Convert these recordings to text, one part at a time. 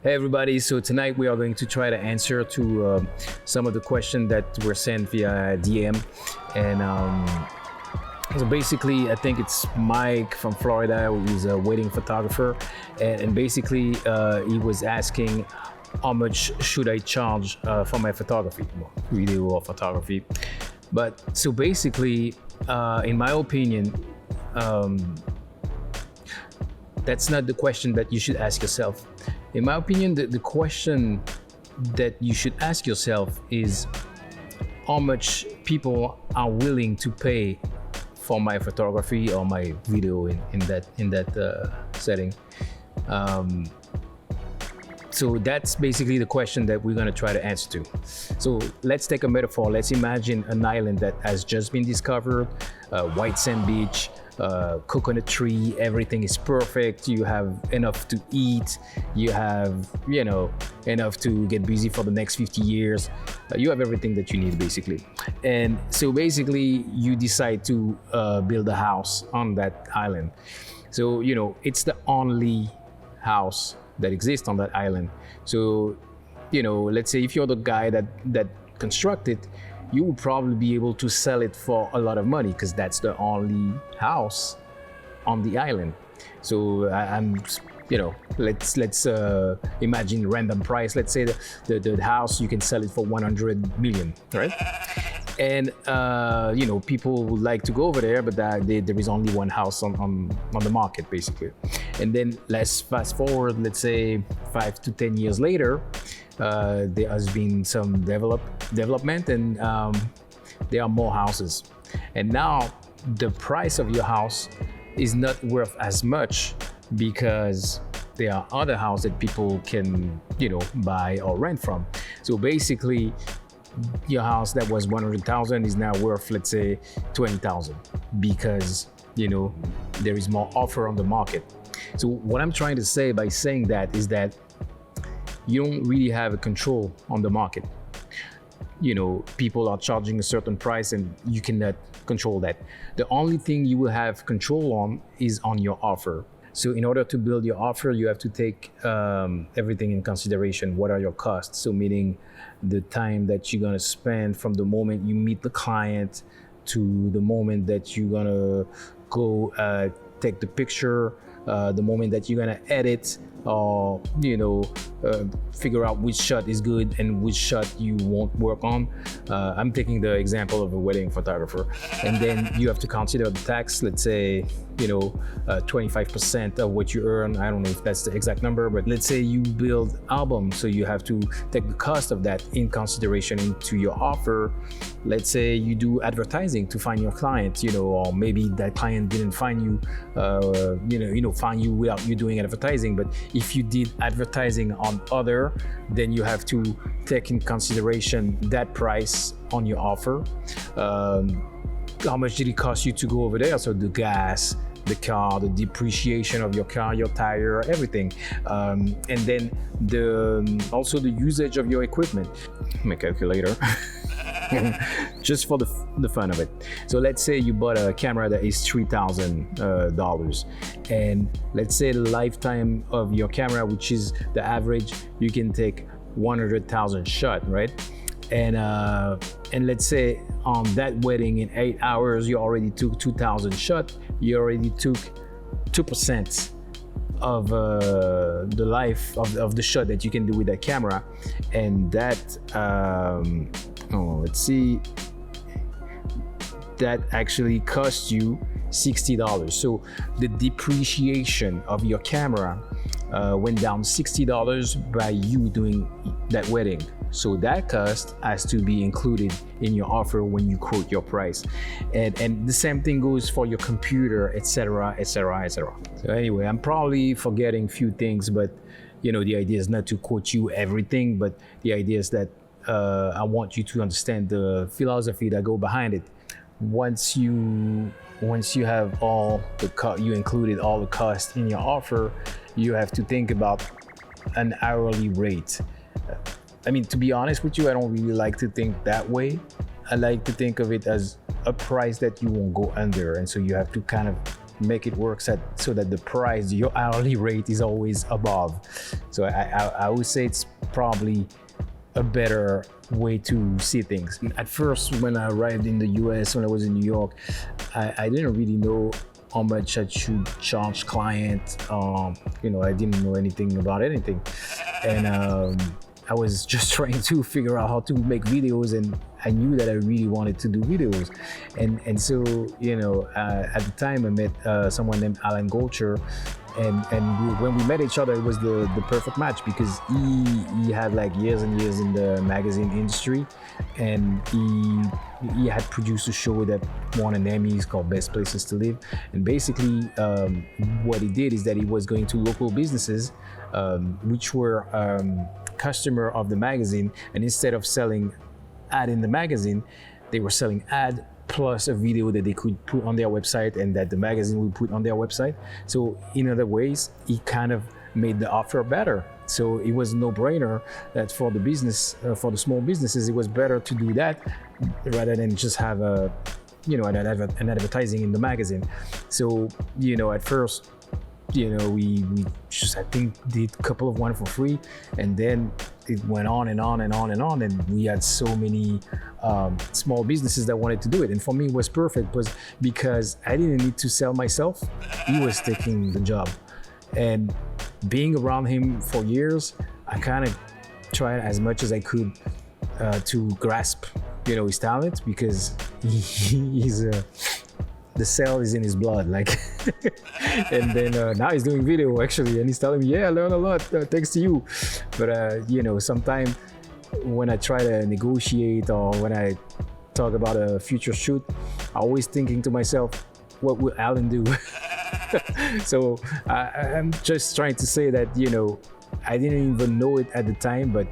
Hey everybody, so tonight we are going to try to answer to some of the questions that were sent via DM. And so basically, I think it's Mike from Florida, who is a wedding photographer. And basically, he was asking how much should I charge for my photography, well, video or photography. But so basically, in my opinion, that's not the question that you should ask yourself. In my opinion, the question that you should ask yourself is how much people are willing to pay for my photography or my video in that setting. So that's basically the question that we're gonna try to answer to. So let's take a metaphor. Let's imagine an island that has just been discovered, white sand beach, coconut tree, everything is perfect. You have enough to eat, you have, enough to get busy for the next 50 years. You have everything that you need basically. And so basically you decide to build a house on that island. So, it's the only house that exists on that island. So, let's say if you're the guy that constructed, you will probably be able to sell it for a lot of money because that's the only house on the island. So let's imagine random price. Let's say the house, you can sell it for 100 million, right? And people would like to go over there, but there is only one house on the market basically. And then let's fast forward, let's say 5 to 10 years later, there has been some development and there are more houses. And now the price of your house is not worth as much because there are other houses that people can, buy or rent from. So basically, your house that was 100,000 is now worth, let's say, 20,000 because, there is more offer on the market. So what I'm trying to say by saying that is that you don't really have a control on the market. People are charging a certain price and you cannot control that. The only thing you will have control on is on your offer. So in order to build your offer, you have to take everything in consideration. What are your costs? So meaning the time that you're gonna spend from the moment you meet the client to the moment that you're gonna go take the picture, the moment that you're gonna edit or figure out which shot is good and which shot you won't work on. I'm taking the example of a wedding photographer. And then you have to consider the tax, let's say 25% of what you earn. I don't know if that's the exact number, but let's say you build album, so you have to take the cost of that in consideration into your offer. Let's say you do advertising to find your client, or maybe that client didn't find you, find you without you doing advertising. But if you did advertising on other, then you have to take in consideration that price on your offer. How much did it cost you to go over there? So the gas, the car, the depreciation of your car, your tire, everything. And then also the usage of your equipment. My calculator. Just for the fun of it. So let's say you bought a camera that is $3,000, and let's say the lifetime of your camera, which is the average, you can take 100,000 shots, right? And let's say on that wedding in 8 hours, you already took 2,000 shots. You already took 2% of the life of the shot that you can do with that camera, and that let's see, that actually cost you $60. So the depreciation of your camera went down $60 by you doing that wedding. So that cost has to be included in your offer when you quote your price. And the same thing goes for your computer, etc., etc., etc. So anyway, I'm probably forgetting a few things, but the idea is not to quote you everything, but the idea is that I want you to understand the philosophy that go behind it. Once you have all you included all the cost in your offer, you have to think about an hourly rate. To be honest with you, I don't really like to think that way. I like to think of it as a price that you won't go under, and so you have to kind of make it work so that the price, your hourly rate, is always above. So I would say it's probably a better way to see things. At first, when I arrived in the US, when I was in New York, I didn't really know how much I should charge clients. I didn't know anything about anything. And I was just trying to figure out how to make videos, and I knew that I really wanted to do videos. And so, at the time I met someone named Alan Golcher, and when we met each other, it was the perfect match, because he had like years and years in the magazine industry, and he had produced a show that won an Emmy called Best Places to Live. And basically what he did is that he was going to local businesses which were customer of the magazine, and instead of selling ad in the magazine, they were selling ad plus a video that they could put on their website and that the magazine would put on their website. So in other ways, he kind of made the offer better. So it was a no-brainer that for the business, for the small businesses, it was better to do that rather than just have an advertising in the magazine. So, at first, we just, I think, did a couple of one for free, and then it went on and on and on and on, and we had so many small businesses that wanted to do it. And for me, it was perfect, because I didn't need to sell myself. He was taking the job, and being around him for years, I kind of tried as much as I could to grasp, his talent, because he's the sale is in his blood, like. And then now he's doing video, actually, and he's telling me, yeah, I learned a lot thanks to you. But sometimes when I try to negotiate, or when I talk about a future shoot, I'm always thinking to myself, what will Alan do? So I'm just trying to say that, I didn't even know it at the time, but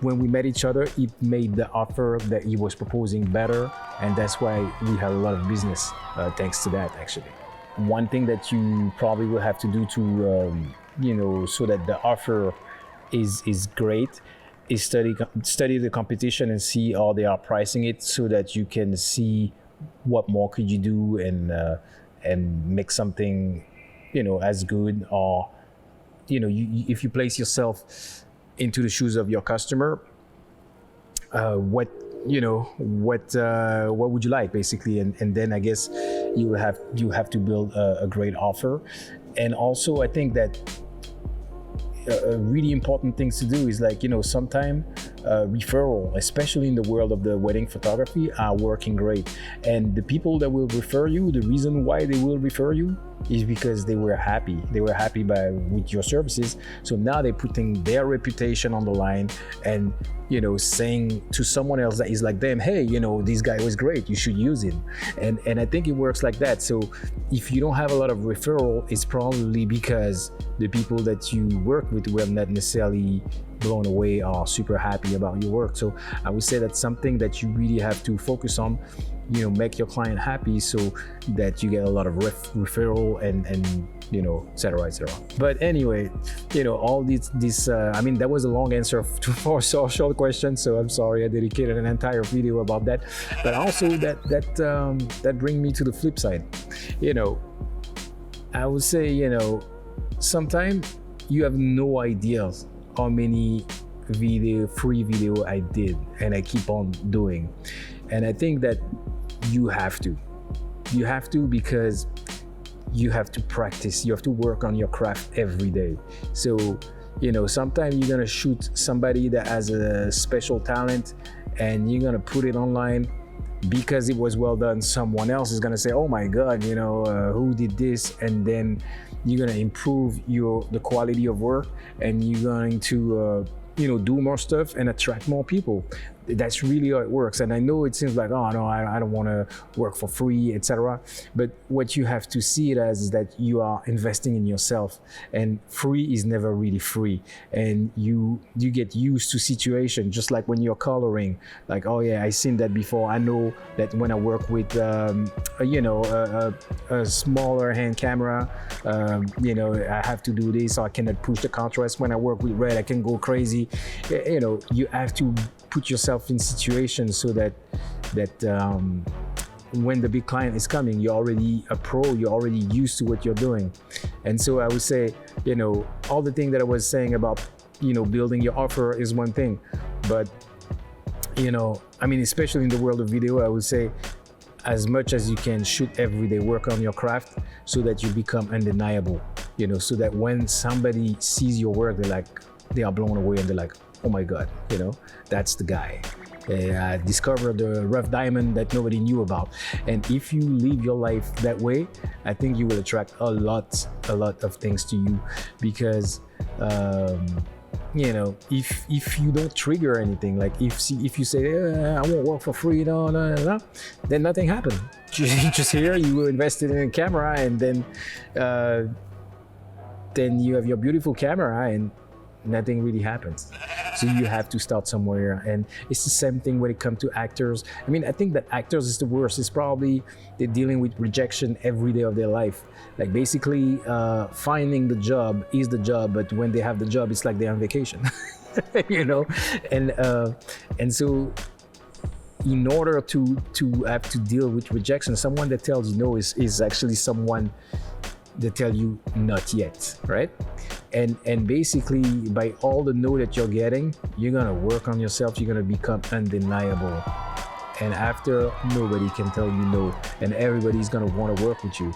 when we met each other, he made the offer that he was proposing better, and that's why we had a lot of business thanks to that, actually. One thing that you probably will have to do to, so that the offer is great, is study the competition and see how they are pricing it, so that you can see what more could you do and make something, as good. Or, if you place yourself into the shoes of your customer, what would you like, basically, and then I guess you have to build a great offer. And also, I think that a really important thing to do is, like, sometimes referral, especially in the world of the wedding photography, are working great. And the people that will refer you, the reason why they will refer you is because they were happy. They were happy with your services. So now they're putting their reputation on the line, and saying to someone else that is like them, hey, this guy was great, you should use him. And I think it works like that. So if you don't have a lot of referral, it's probably because the people that you work with were not necessarily blown away or super happy about your work. So I would say that's something that you really have to focus on. Make your client happy, so that you get a lot of referral and et cetera, et cetera. But anyway, all this I mean, that was a long answer for a short question, so I'm sorry I dedicated an entire video about that. But also that brings me to the flip side. I would say, sometimes you have no idea how many free video I did and I keep on doing. And I think that you have to, because you have to practice, you have to work on your craft every day. So, sometimes you're gonna shoot somebody that has a special talent and you're gonna put it online because it was well done. Someone else is gonna say, oh my God, who did this? And then you're gonna improve the quality of work, and you're going to do more stuff and attract more people. That's really how it works. And I know it seems like, oh no, I don't want to work for free, etc. But what you have to see it as is that you are investing in yourself, and free is never really free. And you get used to situations, just like when you're coloring, like, oh yeah, I've seen that before. I know that when I work with a smaller hand camera, I have to do this, so I cannot push the contrast. When I work with red, I can go crazy. You have to put yourself in situations so that when the big client is coming, you're already a pro, you're already used to what you're doing. And so I would say, all the thing that I was saying about, building your offer is one thing, but, especially in the world of video, I would say as much as you can shoot every day, work on your craft so that you become undeniable, so that when somebody sees your work, they are blown away and they're like, oh my God, that's the guy. I discovered the rough diamond that nobody knew about. And if you live your life that way, I think you will attract a lot of things to you, because if you don't trigger anything, like if you say, I won't work for free, no, then nothing happened. You just here, you invested in a camera, and then you have your beautiful camera and nothing really happens. So you have to start somewhere. And it's the same thing when it comes to actors. I think that actors is the worst. It's probably they're dealing with rejection every day of their life. Like basically finding the job is the job, but when they have the job, it's like they're on vacation. And so in order to have to deal with rejection, someone that tells you no is actually someone that tell you not yet, right? And basically by all the no that you're getting, you're gonna work on yourself, you're gonna become undeniable. And after, nobody can tell you no, and everybody's gonna wanna work with you.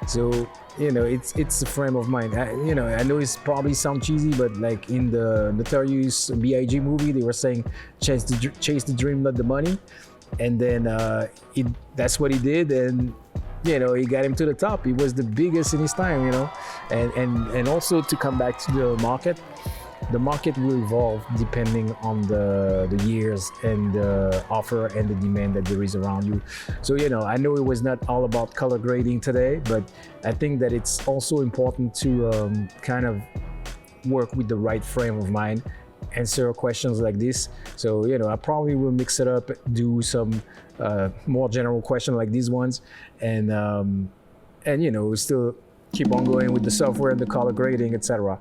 So, it's a frame of mind. I know it's probably sound cheesy, but like in the Notorious B.I.G. movie, they were saying, chase the dream, not the money. And then that's what he did, and he got him to the top. He was the biggest in his time, and also to come back to the market will evolve depending on the years and the offer and the demand that there is around you. So, I know it was not all about color grading today, but I think that it's also important to kind of work with the right frame of mind, answer questions like this. So, I probably will mix it up, do some more general questions like these ones, and still keep on going with the software and the color grading, etc.